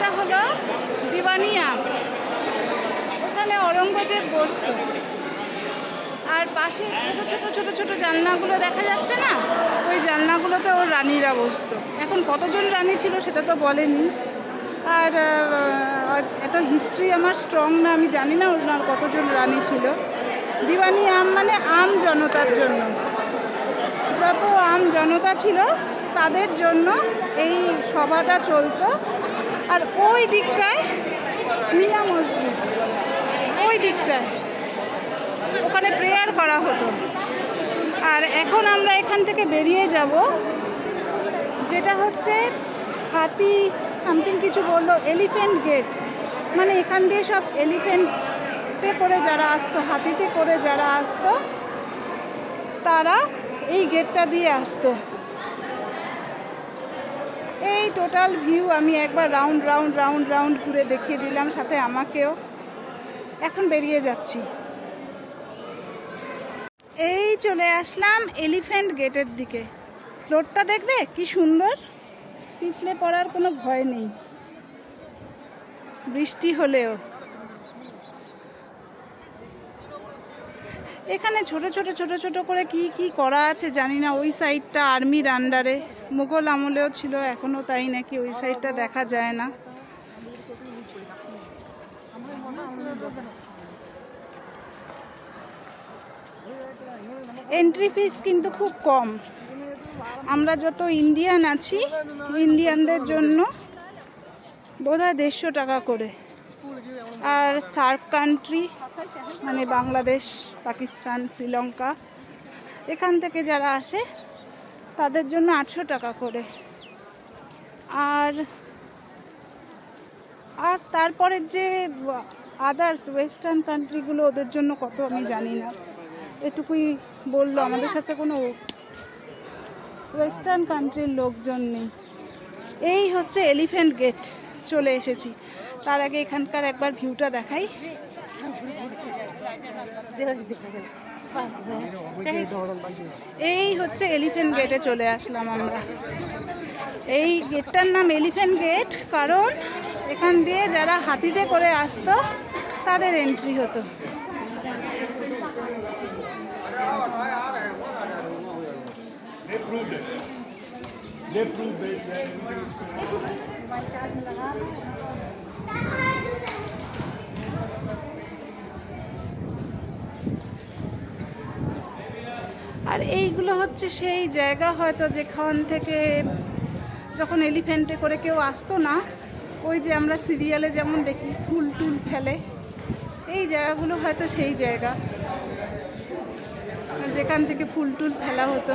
এটা হলো দিওয়ানি আম, ওখানে অরঙ্গজেব বসত। আর পাশে ছোট ছোট ছোট ছোট জানলাগুলো দেখা যাচ্ছে না, ওই জানলাগুলোতে ওর রানীরা বসতো। এখন কতজন রানী ছিল সেটা তো বলেনি। আর এত হিস্ট্রি আমার স্ট্রং না, আমি জানি না ওনার কতজন রানী ছিল। দিওয়ানি আম মানে আম জনতার জন্য, যত আম জনতা ছিল তাদের জন্য এই সভাটা চলতো। আর ওই দিকটায় মিয়া মসজিদ, ওই দিকটায় ওখানে প্রেয়ার করা হতো। আর এখন আমরা এখান থেকে বেরিয়ে যাব, যেটা হচ্ছে হাতি সামথিং কিছু বললো, এলিফ্যান্ট গেট। মানে এখান দিয়ে সব এলিফ্যান্টে করে যারা আসতো, হাতিতে করে যারা আসতো, তারা এই গেটটা দিয়ে আসতো। এই টোটাল ভিউ আমি একবার রাউন্ড রাউন্ড রাউন্ড রাউন্ড ঘুরে দেখিয়ে দিলাম, সাথে আমাকেও। এখন বেরিয়ে যাচ্ছি। এই চলে আসলাম এলিফ্যান্ট গেটের দিকে। ফ্লোরটা দেখবে কি সুন্দর, পিছলে পড়ার কোনো ভয় নেই বৃষ্টি হলেও। এখানে ছোট ছোট ছোট ছোট করে কি কি করা আছে জানি না। ওই সাইডটা আর্মির আন্ডারে, মুঘল আমলেও ছিল, এখনো তাই নাকি, ওই সাইডটা দেখা যায় না। এন্ট্রি ফিস কিন্তু খুব কম। আমরা যত ইন্ডিয়ান আছি, ইন্ডিয়ানদের জন্য বোধহয় 150 টাকা করে। আর সার্ক কান্ট্রি মানে বাংলাদেশ, পাকিস্তান, শ্রীলঙ্কা, এখান থেকে যারা আসে তাদের জন্য 800 টাকা করে। আর আর তারপরে যে আদার্স ওয়েস্টার্ন কান্ট্রিগুলো, ওদের জন্য কত আমি জানি না। এটুকুই বললো, আমাদের সাথে কোনো ওয়েস্টার্ন কান্ট্রির লোকজন নেই। এই হচ্ছে এলিফ্যান্ট গেট, চলে এসেছি। তার আগে এখানকার একবার ভিউটা দেখাই। এই হচ্ছে এলিফ্যান্ট গেটে চলে আসলাম আমরা। এই গেটটার নাম এলিফ্যান্ট গেট কারণ এখান দিয়ে যারা হাতিতে করে আসতো তাদের এন্ট্রি হতো। আর এইগুলো হচ্ছে সেই জায়গা হয়তো যেখান থেকে যখন এলিফ্যান্টে করে কেউ আসতো না, ওই যে আমরা সিরিয়ালে যেমন দেখি ফুল টুল ফেলে, এই জায়গাগুলো হয়তো সেই জায়গা যেখান থেকে ফুল টুল ফেলা হতো।